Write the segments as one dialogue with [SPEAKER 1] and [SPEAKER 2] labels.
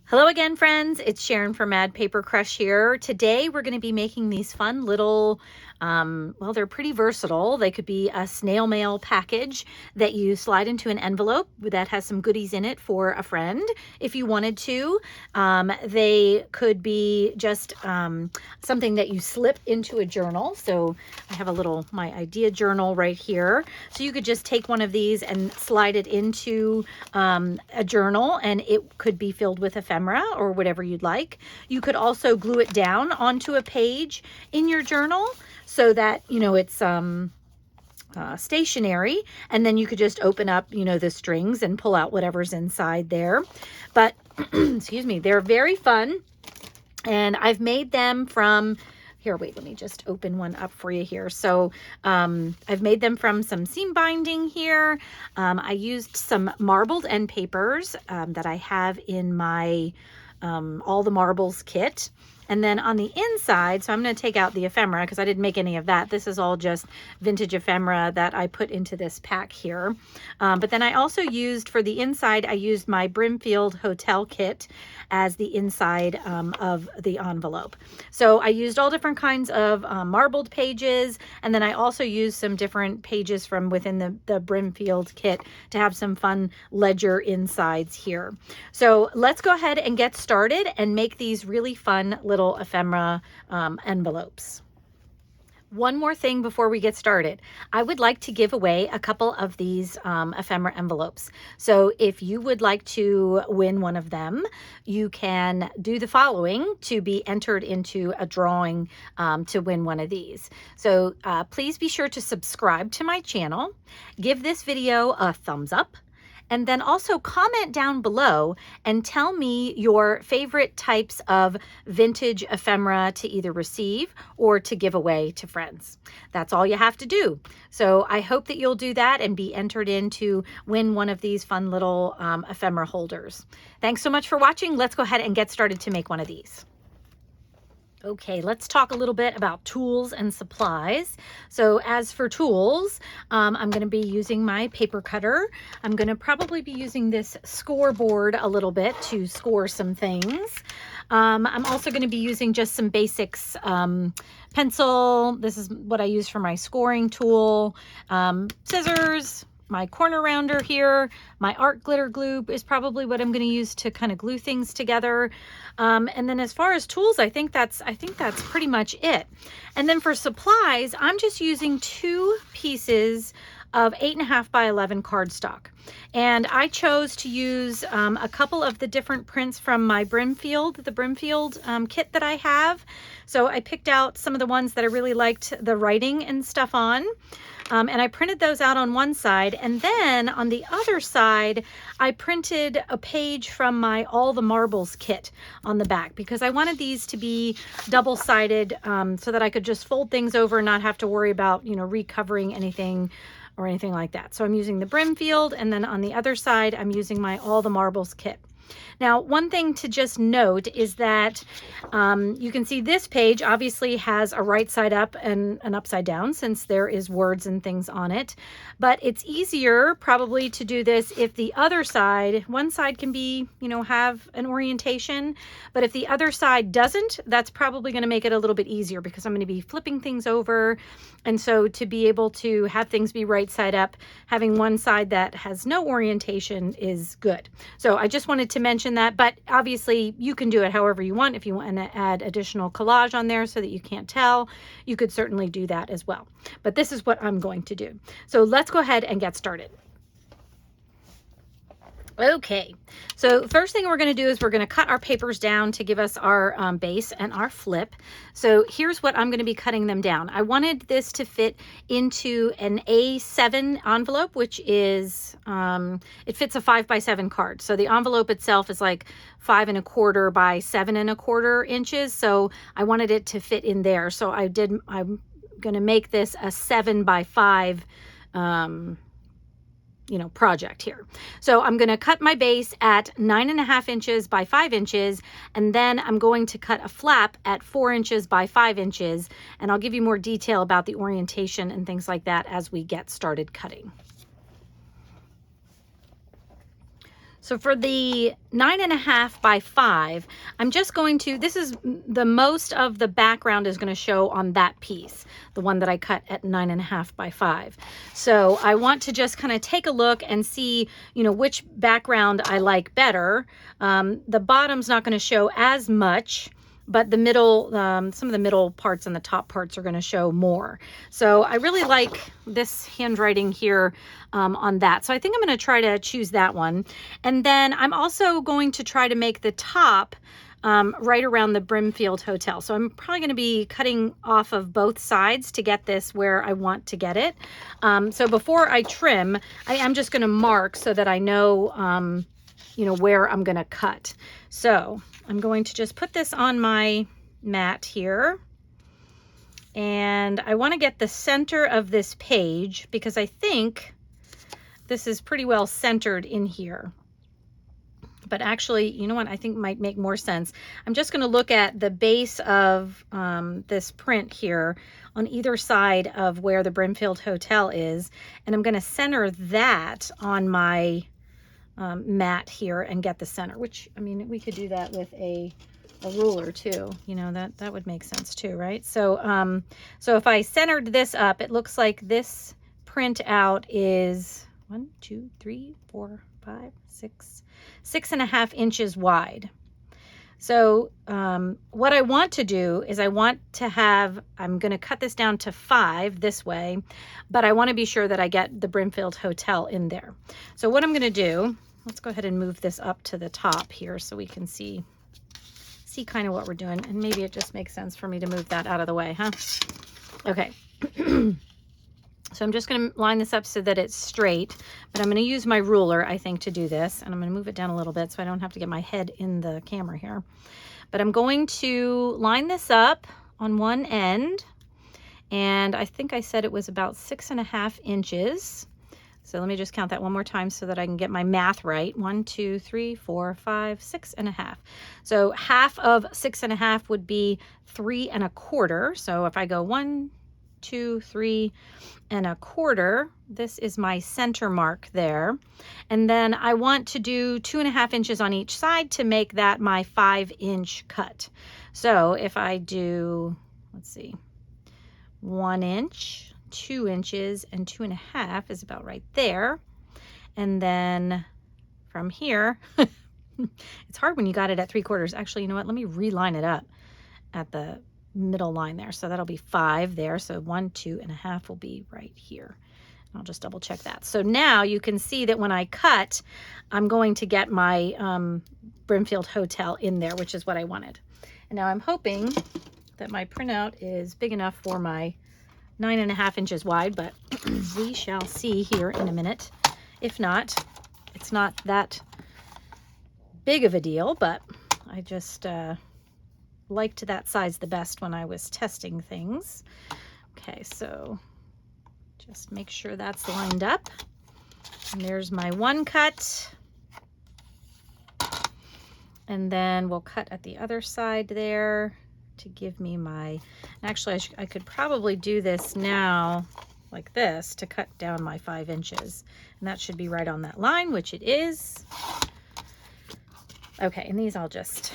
[SPEAKER 1] Hello again, friends. It's Sharon from Mad Paper Crush here. Today we're going to be making these fun little, well, they're pretty versatile. They could be a snail mail package that you slide into an envelope that has some goodies in it for a friend if you wanted to. They could be just something that you slip into a journal. So I have my idea journal right here. So you could just take one of these and slide it into a journal, and it could be filled with ephemera or whatever you'd like. You could also glue it down onto a page in your journal so that, it's stationary, and then you could just open up, the strings and pull out whatever's inside there. But, excuse me, they're very fun, and I've made them from... Here, wait, let me just open one up for you here. So I've made them from some seam binding here. I used some marbled end papers that I have in my All the Marbles kit. And then on the inside, so I'm going to take out the ephemera because I didn't make any of that. This is all just vintage ephemera that I put into this pack here. But then I also used, for the inside, I used my Brimfield Hotel kit as the inside of the envelope. So I used all different kinds of marbled pages, and then I also used some different pages from within the Brimfield kit to have some fun ledger insides here. So let's go ahead and get started and make these really fun little ephemera envelopes. One more thing before we get started. I would like to give away a couple of these ephemera envelopes. So if you would like to win one of them, you can do the following to be entered into a drawing to win one of these. So please be sure to subscribe to my channel, give this video a thumbs up, and then also comment down below and tell me your favorite types of vintage ephemera to either receive or to give away to friends. That's all you have to do. So I hope that you'll do that and be entered in to win one of these fun little ephemera holders. Thanks so much for watching. Let's go ahead and get started to make one of these. Okay, let's talk a little bit about tools and supplies. So as for tools, I'm going to be using my paper cutter. I'm going to probably be using this scoreboard a little bit to score some things. I'm also going to be using just some basics, pencil. This is what I use for my scoring tool, scissors, my corner rounder here, my art glitter glue is probably what I'm going to use to kind of glue things together. And then as far as tools, I think that's pretty much it. And then for supplies, I'm just using 2 pieces of 8.5 by 11 cardstock. And I chose to use a couple of the different prints from my Brimfield kit that I have. So I picked out some of the ones that I really liked the writing and stuff on. And I printed those out on one side, and then on the other side I printed a page from my All the Marbles kit on the back, because I wanted these to be double-sided so that I could just fold things over and not have to worry about recovering anything or anything like that. So I'm using the Brimfield, and then on the other side I'm using my All the Marbles kit. Now, one thing to just note is that you can see this page obviously has a right side up and an upside down, since there is words and things on it. But it's easier probably to do this if the other side, one side can be, have an orientation, but if the other side doesn't, that's probably going to make it a little bit easier, because I'm going to be flipping things over. And so to be able to have things be right side up, having one side that has no orientation is good. So I just wanted to mention that, but obviously you can do it however you want. If you want to add additional collage on there so that you can't tell, you could certainly do that as well. But this is what I'm going to do. So let's go ahead and get started. Okay, so first thing we're going to do is we're going to cut our papers down to give us our base and our flip. So here's what I'm going to be cutting them down. I wanted this to fit into an A7 envelope, which is, it fits a 5 by 7 card. So the envelope itself is like 5 1/4 by 7 1/4 inches. So I wanted it to fit in there. So I'm going to make this a 7 by 5 project here. So I'm going to cut my base at 9.5 inches by 5 inches, and then I'm going to cut a flap at 4 inches by 5 inches, and I'll give you more detail about the orientation and things like that as we get started cutting. So for the 9.5 by 5, I'm just going to, this is the most of the background is going to show on that piece, the one that I cut at 9.5 by 5. So I want to just kind of take a look and see, you know, which background I like better. The bottom's not going to show as much, but the middle, some of the middle parts and the top parts are going to show more. So I really like this handwriting here on that. So I think I'm going to try to choose that one. And then I'm also going to try to make the top right around the Brimfield Hotel. So I'm probably going to be cutting off of both sides to get this where I want to get it. So before I trim, I am just going to mark so that I know, you know, where I'm going to cut. So I'm going to just put this on my mat here. And I want to get the center of this page because I think this is pretty well centered in here. But actually, you know what I think might make more sense? I'm just going to look at the base of this print here on either side of where the Brimfield Hotel is. And I'm going to center that on my mat here and get the center, which, I mean, we could do that with a ruler too, you know, that would make sense too, right? So so if I centered this up, it looks like this print out is 1, 2, 3, 4, 5, 6, 6.5 inches wide. So what I want to do is I want to have, I'm going to cut this down to 5 this way, but I want to be sure that I get the Brimfield Hotel in there. So what I'm going to do, let's go ahead and move this up to the top here so we can see kind of what we're doing. And maybe it just makes sense for me to move that out of the way, huh? Okay. So I'm just going to line this up so that it's straight, but I'm going to use my ruler, I think, to do this. And I'm going to move it down a little bit so I don't have to get my head in the camera here. But I'm going to line this up on one end. And I think I said it was about 6.5 inches. So let me just count that one more time so that I can get my math right. 1, 2, 3, 4, 5, 6.5. So half of 6.5 would be 3 1/4. So if I go 1, 2, 3 1/4, this is my center mark there. And then I want to do 2.5 inches on each side to make that my 5-inch cut. So if I do, let's see, 1 inch, 2 inches, and 2.5 is about right there. And then from here, it's hard when you got it at 3/4. Actually, you know what? Let me reline it up at the middle line there. So that'll be 5 there. So 1, 2.5 will be right here. I'll just double check that. So now you can see that when I cut, I'm going to get my Brimfield Hotel in there, which is what I wanted. And now I'm hoping that my printout is big enough for my 9.5 inches wide, but we shall see here in a minute. If not, it's not that big of a deal, but I just liked that size the best when I was testing things. Okay, so just make sure that's lined up. And there's my one cut. And then we'll cut at the other side there to give me my, actually I could probably do this now like this to cut down my 5 inches. And that should be right on that line, which it is. Okay, and these I'll just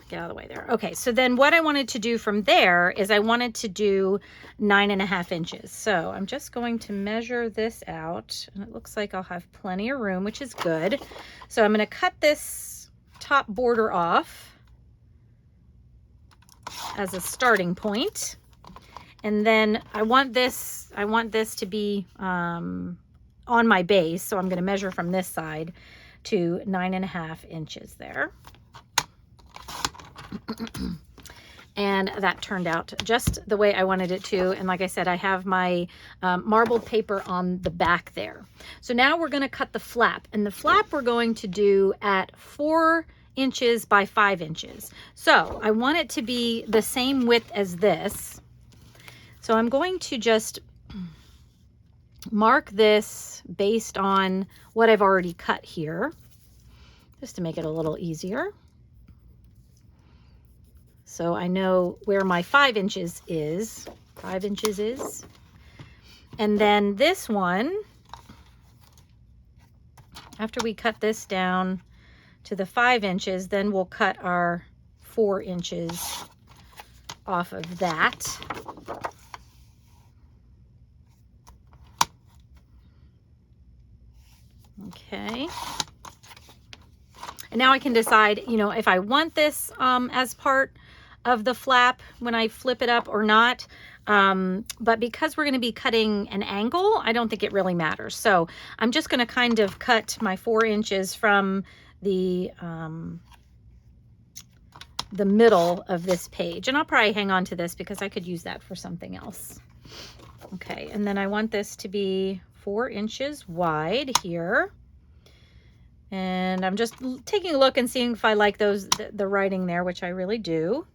[SPEAKER 1] get out of the way there. Okay, so then what I wanted to do from there is I wanted to do 9.5 inches. So I'm just going to measure this out, and it looks like I'll have plenty of room, which is good. So I'm going to cut this top border off as a starting point. And then I want this to be on my base. So I'm going to measure from this side to 9.5 inches there. And that turned out just the way I wanted it to. And like I said, I have my marbled paper on the back there. So now we're going to cut the flap, and the flap we're going to do at 4 inches by 5 inches. So I want it to be the same width as this. So I'm going to just mark this based on what I've already cut here, just to make it a little easier. So I know where my 5 inches is. 5 inches is. And then this one, after we cut this down, to the 5 inches, then we'll cut our 4 inches off of that. Okay. And now I can decide, you know, if I want this as part of the flap when I flip it up or not. But because we're going to be cutting an angle, I don't think it really matters. So I'm just going to kind of cut my 4 inches from the middle of this page. And I'll probably hang on to this because I could use that for something else. Okay, and then I want this to be 4 inches wide here. And I'm just taking a look and seeing if I like the writing there, which I really do.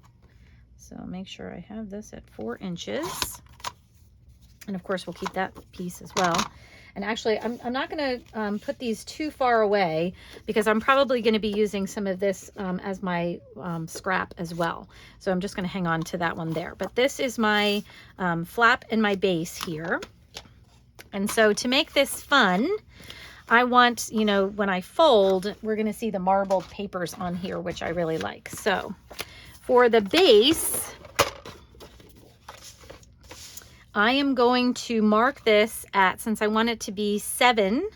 [SPEAKER 1] So make sure I have this at 4 inches. And of course, we'll keep that piece as well. And actually, I'm not going to put these too far away because I'm probably going to be using some of this as my scrap as well. So I'm just going to hang on to that one there. But this is my flap and my base here. And so to make this fun, I want, you know, when I fold, we're going to see the marbled papers on here, which I really like. So for the base, I am going to mark this at, since I want it to be 7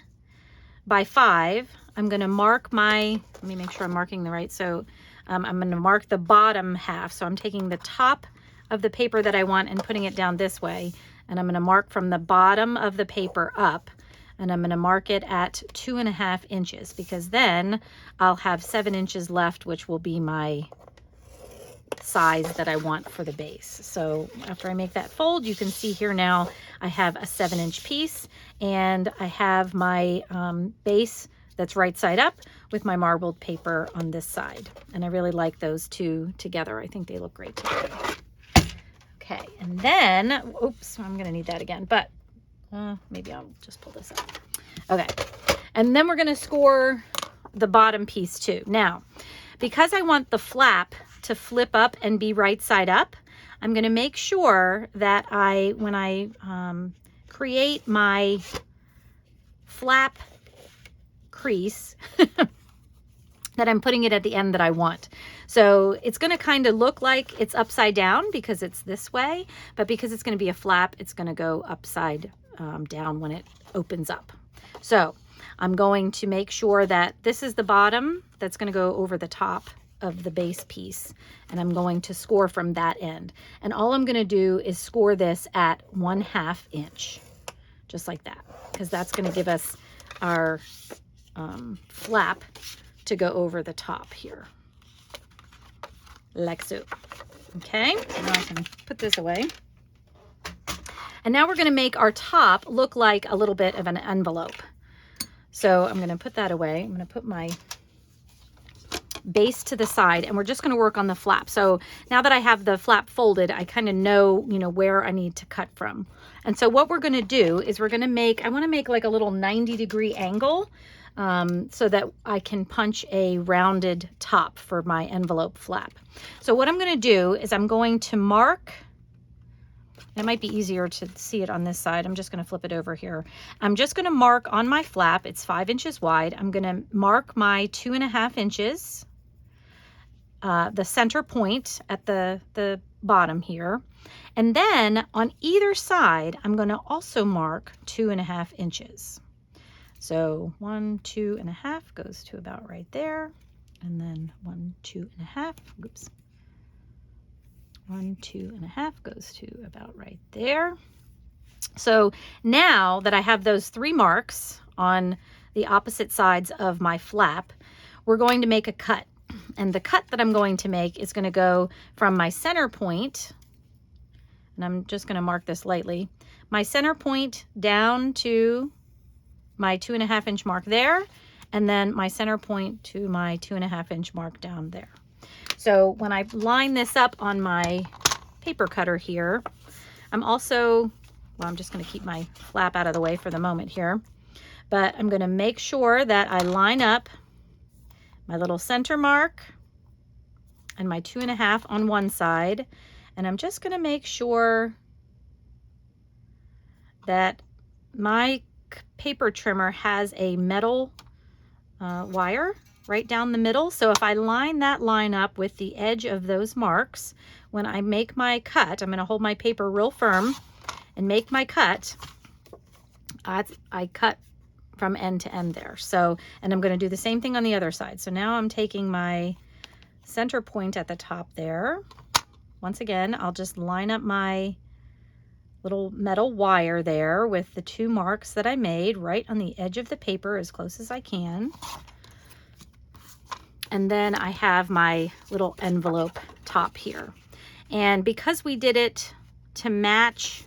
[SPEAKER 1] by 5, I'm going to mark my, let me make sure I'm marking the right. So I'm going to mark the bottom half. So I'm taking the top of the paper that I want and putting it down this way. And I'm going to mark from the bottom of the paper up. And I'm going to mark it at 2.5 inches because then I'll have 7 inches left, which will be my size that I want for the base. So after I make that fold, you can see here now I have a 7-inch piece and I have my base that's right side up with my marbled paper on this side. And I really like those two together. I think they look great together. Okay, and then, oops, I'm going to need that again, but maybe I'll just pull this up. Okay, and then we're going to score the bottom piece too. Now, because I want the flap to flip up and be right side up, I'm going to make sure that when I create my flap crease, that I'm putting it at the end that I want. So it's going to kind of look like it's upside down because it's this way, but because it's going to be a flap, it's going to go upside down when it opens up. So I'm going to make sure that this is the bottom that's going to go over the top of the base piece, and I'm going to score from that end. And all I'm going to do is score this at 1/2 inch, just like that, because that's going to give us our flap to go over the top here, like so. Okay, now I can put this away. And now we're going to make our top look like a little bit of an envelope. So I'm going to put that away. I'm going to put my base to the side and we're just going to work on the flap. So now that I have the flap folded, I kind of know, you know, where I need to cut from. And so what we're going to do is we're going to make, I want to make like a little 90-degree angle so that I can punch a rounded top for my envelope flap. So what I'm going to do is I'm going to mark. It might be easier to see it on this side. I'm just going to flip it over here. I'm just going to mark on my flap. It's 5 inches wide. I'm going to mark my 2.5 inches, the center point at the bottom here. And then on either side, I'm going to also mark 2.5 inches. So 1, 2.5 goes to about right there. And then 1, 2.5, oops. 1, 2.5 goes to about right there. So now that I have those 3 marks on the opposite sides of my flap, we're going to make a cut. And the cut that I'm going to make is going to go from my center point, and I'm just going to mark this lightly, my center point down to my 2.5 inch mark there, and then my center point to my 2.5 inch mark down there. So when I line this up on my paper cutter here, I'm also, well, I'm just going to keep my flap out of the way for the moment here, but I'm going to make sure that I line up my little center mark and my 2.5 on one side, and I'm just going to make sure that my paper trimmer has a metal wire right down the middle. So if I line that line up with the edge of those marks, when I make my cut, I'm going to hold my paper real firm and make my cut. I cut from end to end there. So, and I'm going to do the same thing on the other side. So now I'm taking my center point at the top there. Once again, I'll just line up my little metal wire there with the 2 marks that I made right on the edge of the paper as close as I can. And then I have my little envelope top here. And because we did it to match,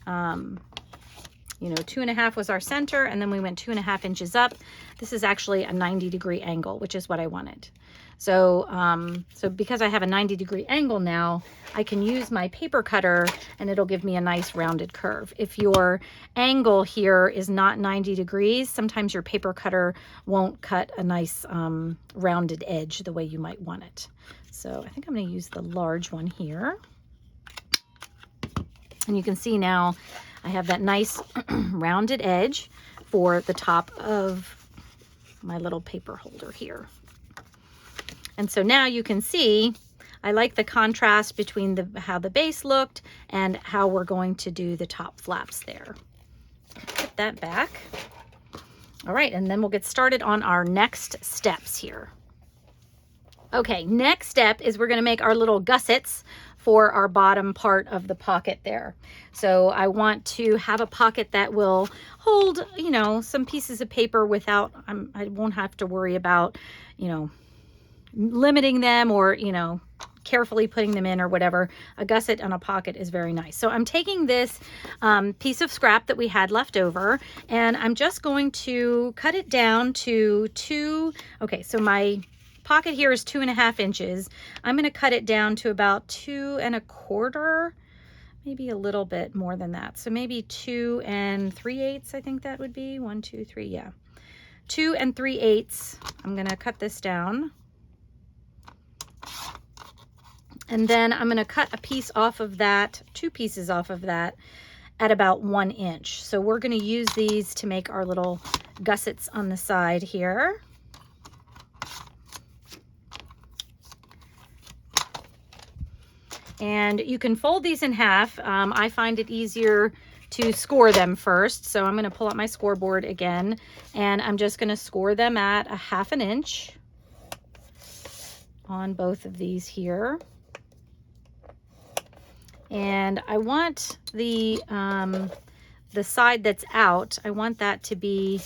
[SPEAKER 1] you know, 2.5 was our center, and then we went 2.5 inches up. This is actually a 90-degree angle, which is what I wanted. So, so because I have a 90-degree angle now, I can use my paper cutter and it'll give me a nice rounded curve. If your angle here is not 90 degrees, sometimes your paper cutter won't cut a nice rounded edge the way you might want it. So I think I'm going to use the large one here. And you can see now I have that nice rounded edge for the top of my little paper holder here. And so now you can see I like the contrast between how the base looked and how we're going to do the top flaps there. Put that back. All right, and then we'll get started on our next steps here. Okay, next step is we're going to make our little gussets for our bottom part of the pocket there. So I want to have a pocket that will hold, you know, some pieces of paper without, I won't have to worry about, you know, limiting them or, you know, carefully putting them in or whatever. A gusset on a pocket is very nice. So I'm taking this piece of scrap that we had left over, and I'm just going to cut it down to 2. Okay, so my pocket here is 2.5 inches. I'm going to cut it down to about 2.25, maybe a little bit more than that. So maybe 2 3/8, I think that would be 1, 2, 3. Yeah, 2 3/8. I'm going to cut this down. And then I'm going to cut a piece off of that, 2 pieces off of that at about 1 inch. So we're going to use these to make our little gussets on the side here. And you can fold these in half. I find it easier to score them first. So I'm going to pull out my scoreboard again, and I'm just going to score them at 1/2 inch on both of these here. And I want the side that's out, I want that to be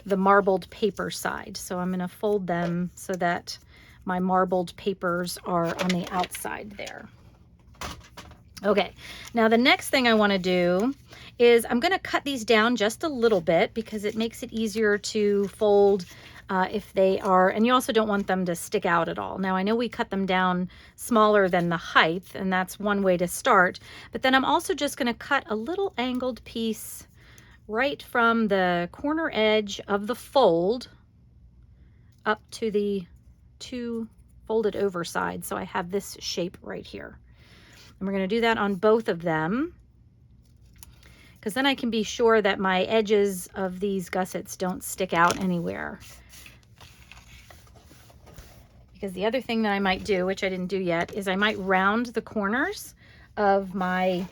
[SPEAKER 1] the marbled paper side. So I'm going to fold them so that my marbled papers are on the outside there. Okay, now the next thing I want to do is I'm going to cut these down just a little bit because it makes it easier to fold if they are, and you also don't want them to stick out at all. Now I know we cut them down smaller than the height, and that's one way to start, but then I'm also just going to cut a little angled piece right from the corner edge of the fold up to the 2 folded over sides. So I have this shape right here. And we're going to do that on both of them, because then I can be sure that my edges of these gussets don't stick out anywhere. Because the other thing that I might do, which I didn't do yet, is I might round the corners of my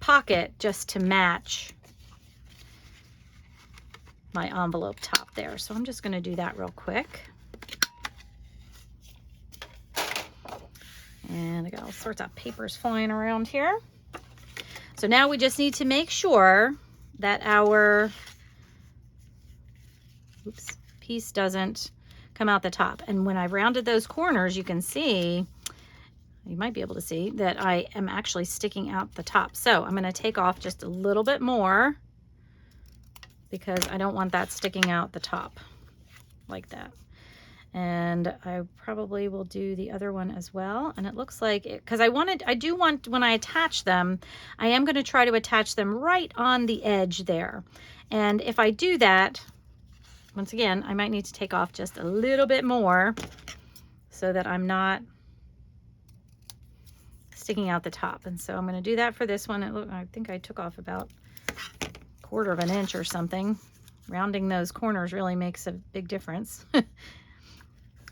[SPEAKER 1] pocket just to match my envelope top there. So I'm just going to do that real quick. And I got all sorts of papers flying around here. So now we just need to make sure that our piece doesn't come out the top. And when I've rounded those corners, you can see, you might be able to see that I am actually sticking out the top. So I'm going to take off just a little bit more because I don't want that sticking out the top like that. And I probably will do the other one as well. And it looks like it, because I do want, when I attach them, I am going to try to attach them right on the edge there. And if I do that, once again, I might need to take off just a little bit more so that I'm not sticking out the top. And so I'm going to do that for this one. I think I took off about 1/4 inch or something. rounding those corners really makes a big difference.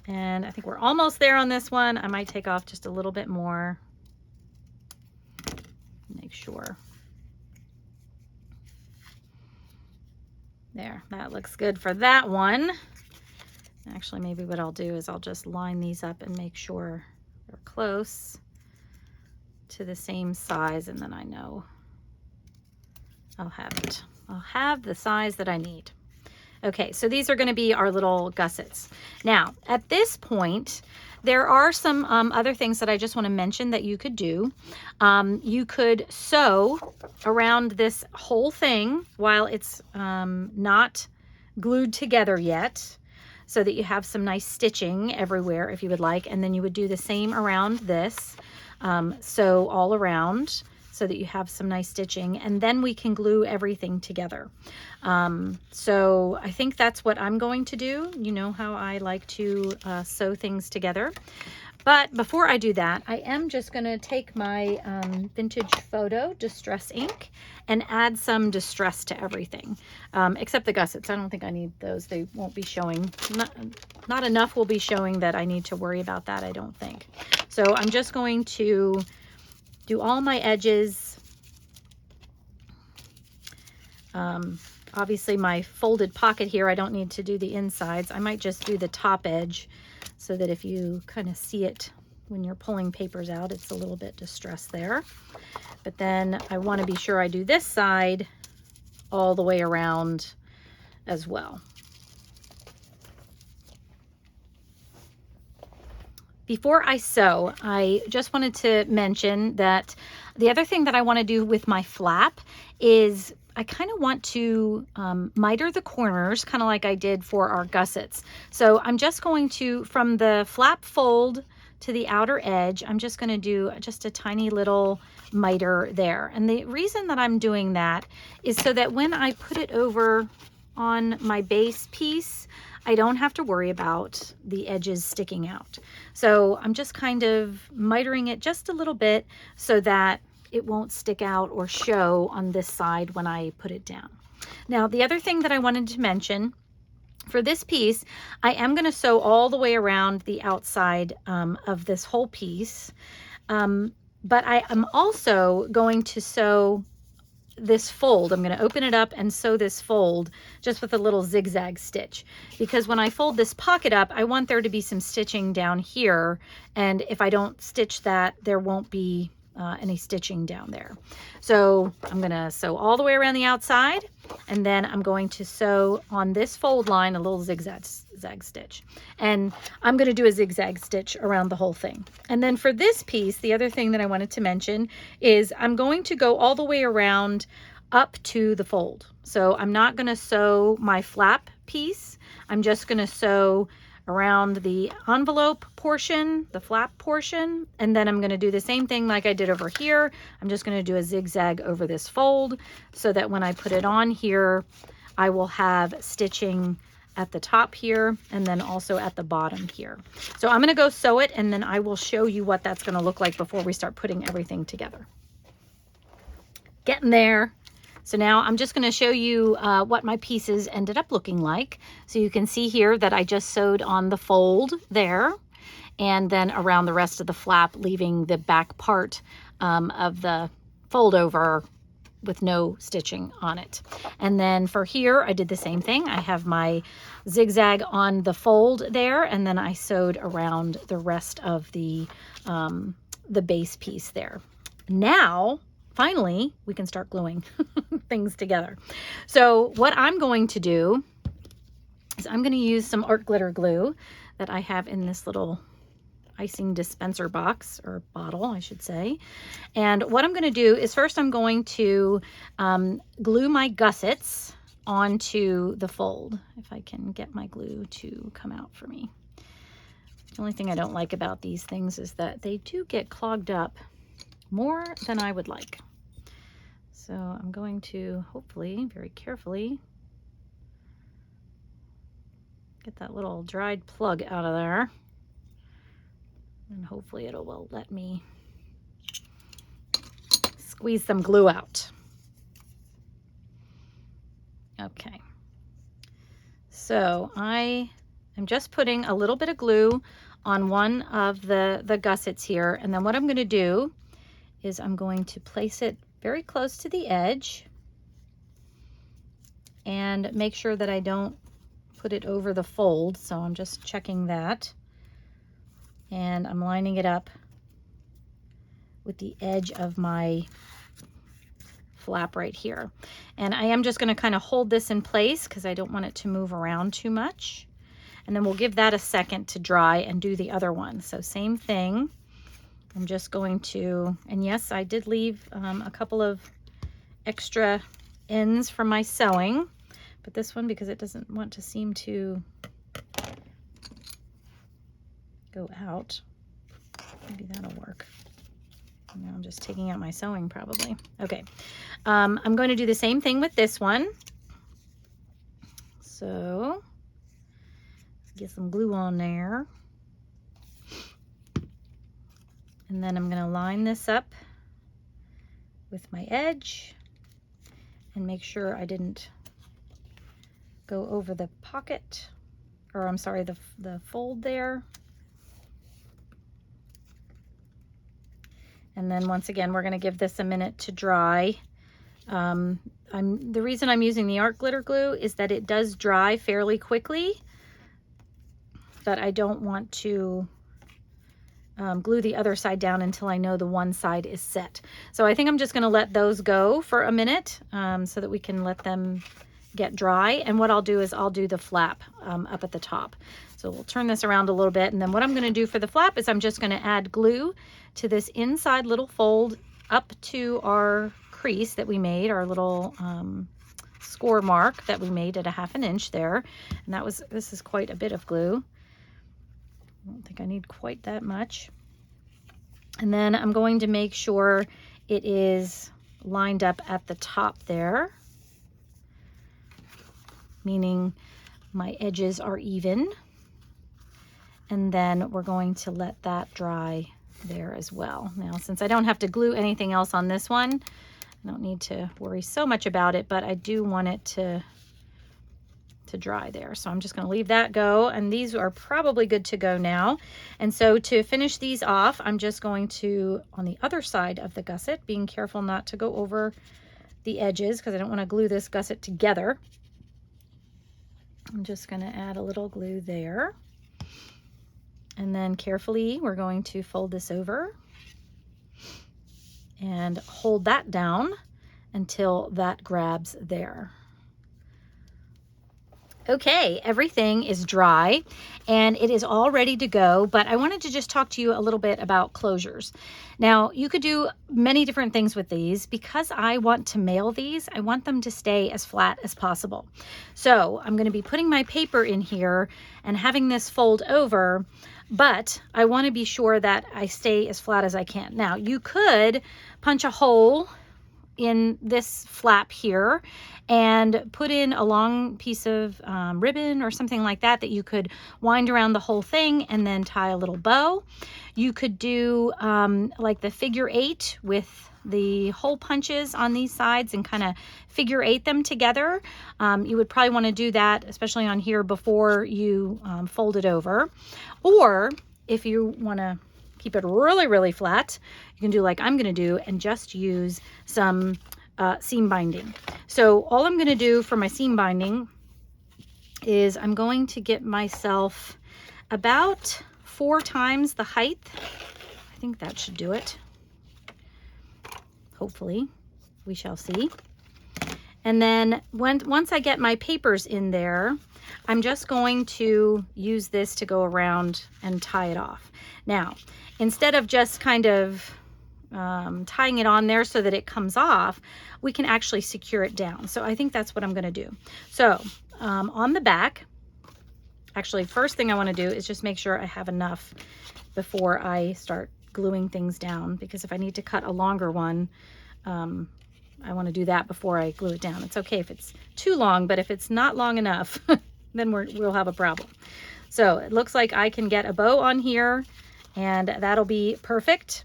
[SPEAKER 1] And I think we're almost there on this one. I might take off just a little bit more. Make sure. There, that looks good for that one. Actually, maybe what I'll do is I'll just line these up and make sure they're close to the same size, and then I know I'll have it. I'll have the size that I need. Okay, so these are going to be our little gussets. Now, at this point, there are some other things that I just want to mention that you could do. You could sew around this whole thing while it's not glued together yet, so that you have some nice stitching everywhere if you would like. And then you would do the same around this, sew all around, so that you have some nice stitching, and then we can glue everything together. So I think that's what I'm going to do. You know how I like to sew things together. But before I do that, I am just going to take my vintage photo distress ink and add some distress to everything, except the gussets. I don't think I need those. They won't be showing. Not enough will be showing that I need to worry about that, I don't think. So I'm just going to do all my edges. Obviously my folded pocket here, I don't need to do the insides. I might just do the top edge so that if you kind of see it when you're pulling papers out, it's a little bit distressed there. But then I want to be sure I do this side all the way around as well. Before I sew, I just wanted to mention that the other thing that I want to do with my flap is I kind of want to miter the corners, kind of like I did for our gussets. So I'm just going to, from the flap fold to the outer edge, I'm just going to do just a tiny little miter there. And the reason that I'm doing that is so that when I put it over on my base piece, I don't have to worry about the edges sticking out. So I'm just kind of mitering it just a little bit so that it won't stick out or show on this side when I put it down. Now, the other thing that I wanted to mention, for this piece, I am going to sew all the way around the outside of this whole piece. But I am also going to sew this fold. I'm going to open it up and sew this fold just with a little zigzag stitch, because when I fold this pocket up, I want there to be some stitching down here, and if I don't stitch that, there won't be any stitching down there. So I'm going to sew all the way around the outside, and then I'm going to sew on this fold line a little zigzag stitch, and I'm going to do a zigzag stitch around the whole thing. And then for this piece, the other thing that I wanted to mention is I'm going to go all the way around up to the fold. So I'm not going to sew my flap piece. I'm just going to sew around the envelope portion, the flap portion, and then I'm going to do the same thing like I did over here. I'm just going to do a zigzag over this fold so that when I put it on here, I will have stitching at the top here and then also at the bottom here. So I'm going to go sew it, and then I will show you what that's going to look like before we start putting everything together. Getting there. So now I'm just going to show you what my pieces ended up looking like. So you can see here that I just sewed on the fold there, and then around the rest of the flap, leaving the back part of the fold over with no stitching on it. And then for here, I did the same thing. I have my zigzag on the fold there, and then I sewed around the rest of the base piece there. Now, finally, we can start gluing things together. So what I'm going to do is I'm going to use some art glitter glue that I have in this little icing dispenser box, or bottle, I should say. And what I'm going to do is first I'm going to glue my gussets onto the fold. If I can get my glue to come out for me. The only thing I don't like about these things is that they do get clogged up more than I would like. So I'm going to hopefully very carefully get that little dried plug out of there, and hopefully it will let me squeeze some glue out. Okay, So I am just putting a little bit of glue on one of the gussets here. And then what I'm going to do is I'm going to place it very close to the edge and make sure that I don't put it over the fold. So I'm just checking that. And I'm lining it up with the edge of my flap right here. And I am just going to kind of hold this in place because I don't want it to move around too much. And then we'll give that a second to dry and do the other one. So same thing. I'm just going to, and yes, I did leave a couple of extra ends from my sewing, but this one, because it doesn't want to seem to go out, maybe that'll work. Now I'm just taking out my sewing probably. Okay, I'm going to do the same thing with this one. So get some glue on there. And then I'm going to line this up with my edge and make sure I didn't go over the pocket, or I'm sorry, the fold there. And then once again, we're going to give this a minute to dry. The reason I'm using the art glitter glue is that it does dry fairly quickly, but I don't want to glue the other side down until I know the one side is set. So I think I'm just going to let those go for a minute so that we can let them get dry. And what I'll do is I'll do the flap up at the top. So we'll turn this around a little bit. And then what I'm going to do for the flap is I'm just going to add glue to this inside little fold up to our crease that we made, our little score mark that we made at 1/2 inch there. And this is quite a bit of glue. I don't think I need quite that much. And then I'm going to make sure it is lined up at the top there, meaning my edges are even. And then we're going to let that dry there as well. Now, since I don't have to glue anything else on this one, I don't need to worry so much about it, but I do want it to dry there. So I'm just going to leave that go, and these are probably good to go now. And so to finish these off, I'm just going to, on the other side of the gusset, being careful not to go over the edges because I don't want to glue this gusset together. I'm just going to add a little glue there. And then carefully, we're going to fold this over and hold that down until that grabs there. Okay, everything is dry and it is all ready to go, but I wanted to just talk to you a little bit about closures. Now, you could do many different things with these. Because I want to mail these, I want them to stay as flat as possible. So I'm going to be putting my paper in here and having this fold over, but I want to be sure that I stay as flat as I can. Now, you could punch a hole in this flap here and put in a long piece of ribbon or something like that you could wind around the whole thing and then tie a little bow. You could do like the figure 8 with the hole punches on these sides and kind of figure 8 them together. You would probably want to do that, especially on here, before you fold it over. Or if you want to keep it really, really flat, you can do like I'm going to do and just use some seam binding. So all I'm going to do for my seam binding is I'm going to get myself about 4 times the height. I think that should do it. Hopefully, we shall see. And then once I get my papers in there, I'm just going to use this to go around and tie it off. Now, instead of just kind of tying it on there so that it comes off, we can actually secure it down. So I think that's what I'm going to do. So on the back, actually, first thing I want to do is just make sure I have enough before I start gluing things down, because if I need to cut a longer one, I want to do that before I glue it down. It's okay if it's too long, but if it's not long enough, then we'll have a problem. So it looks like I can get a bow on here, and that'll be perfect.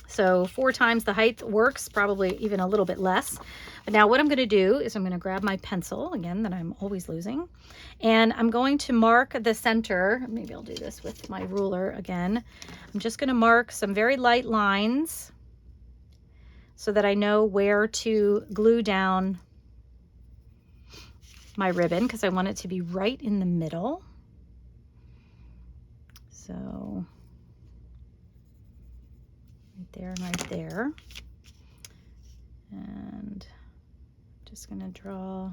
[SPEAKER 1] So 4 times the height works, probably even a little bit less. Now what I'm going to do is I'm going to grab my pencil again that I'm always losing, and I'm going to mark the center. Maybe I'll do this with my ruler again. I'm just going to mark some very light lines so that I know where to glue down my ribbon, because I want it to be right in the middle. So right there and right there. And just going to draw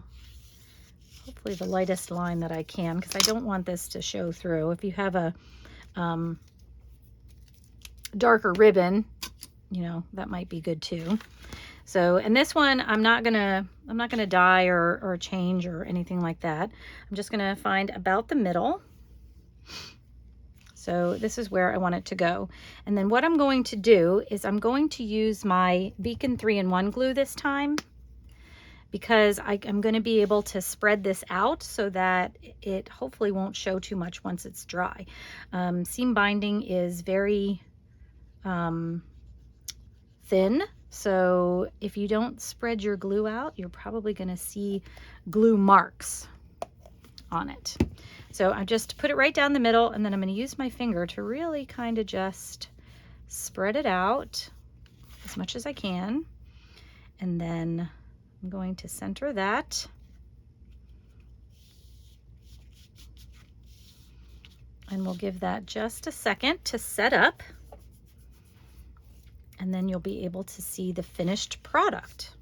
[SPEAKER 1] hopefully the lightest line that I can, because I don't want this to show through. If you have a darker ribbon, you know, that might be good too. So, and this one, I'm not gonna dye or change or anything like that. I'm just gonna find about the middle. So this is where I want it to go. And then what I'm going to do is I'm going to use my Beacon 3-in-1 glue this time, because I'm going to be able to spread this out so that it hopefully won't show too much once it's dry. Seam binding is very thin, so if you don't spread your glue out, you're probably going to see glue marks on it. So I just put it right down the middle, and then I'm going to use my finger to really kind of just spread it out as much as I can, and then I'm going to center that. And we'll give that just a second to set up, and then you'll be able to see the finished product.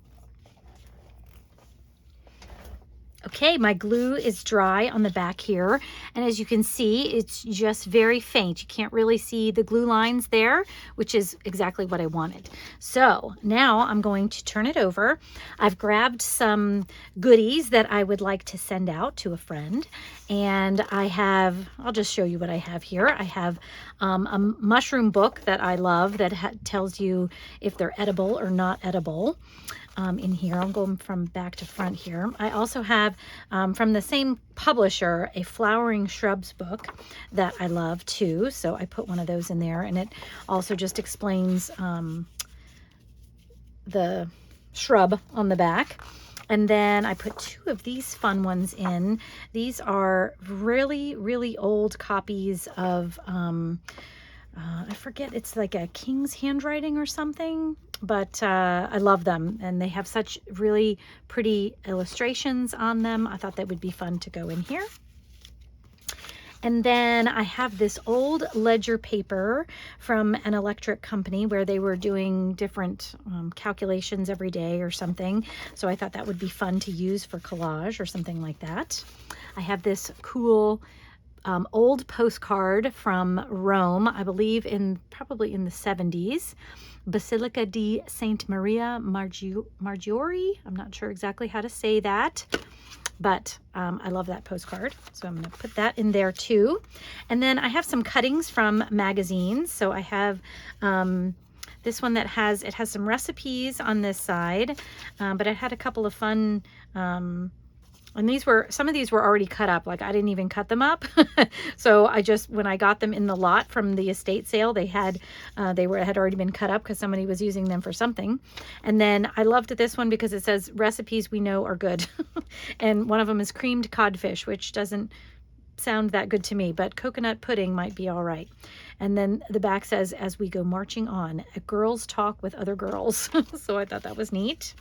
[SPEAKER 1] Okay, my glue is dry on the back here, and as you can see, it's just very faint. You can't really see the glue lines there, which is exactly what I wanted. So now I'm going to turn it over. I've grabbed some goodies that I would like to send out to a friend, and I'll just show you what I have here. I have a mushroom book that I love that tells you if they're edible or not edible. In here, I'll go from back to front here. I also have from the same publisher a flowering shrubs book that I love too, so I put one of those in there, and it also just explains the shrub on the back. And then I put two of these fun ones in. These are really, really old copies of I forget, it's like a king's handwriting or something, but I love them, and they have such really pretty illustrations on them. I thought that would be fun to go in here. And then I have this old ledger paper from an electric company where they were doing different calculations every day or something. So I thought that would be fun to use for collage or something like that. I have this cool old postcard from Rome, I believe probably in the 70s. Basilica di Saint Maria Maggiore. I'm not sure exactly how to say that, but I love that postcard. So I'm going to put that in there too. And then I have some cuttings from magazines. So I have this one that has some recipes on this side, but it had a couple of fun and some of these were already cut up. Like, I didn't even cut them up. So when I got them in the lot from the estate sale, they had already been cut up because somebody was using them for something. And then I loved this one because it says recipes we know are good. And one of them is creamed codfish, which doesn't sound that good to me, but coconut pudding might be all right. And then the back says, as we go marching on, a girls talk with other girls. So I thought that was neat.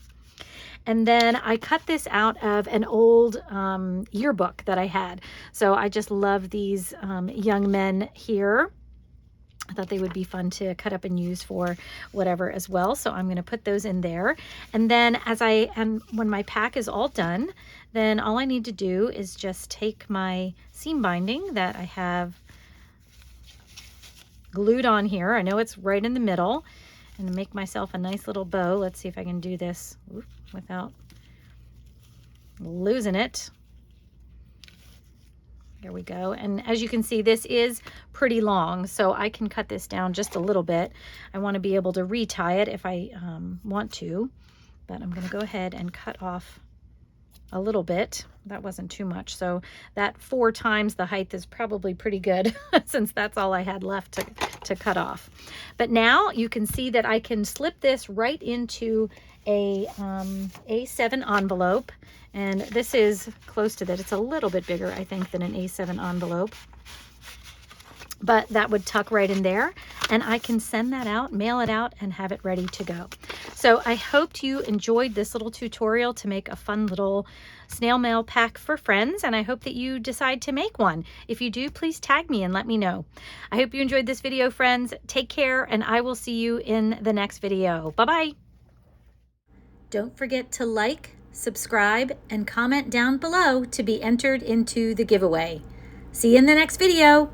[SPEAKER 1] And then I cut this out of an old yearbook that I had. So I just love these young men here. I thought they would be fun to cut up and use for whatever as well. So I'm going to put those in there. And then when my pack is all done, then all I need to do is just take my seam binding that I have glued on here. I know it's right in the middle. And make myself a nice little bow. Let's see if I can do this without losing it. There we go. And as you can see, this is pretty long, so I can cut this down just a little bit. I want to be able to retie it if I want to, but I'm going to go ahead and cut off a little bit. That wasn't too much, so that 4 times the height is probably pretty good since that's all I had left to cut off. But now you can see that I can slip this right into a A7 envelope. And this is close to that. It's a little bit bigger, I think, than an A7 envelope. But that would tuck right in there, and I can send that out, mail it out, and have it ready to go. So I hoped you enjoyed this little tutorial to make a fun little snail mail pack for friends, and I hope that you decide to make one. If you do, please tag me and let me know. I hope you enjoyed this video, friends. Take care, and I will see you in the next video. Bye-bye. Don't forget to like, subscribe, and comment down below to be entered into the giveaway. See you in the next video.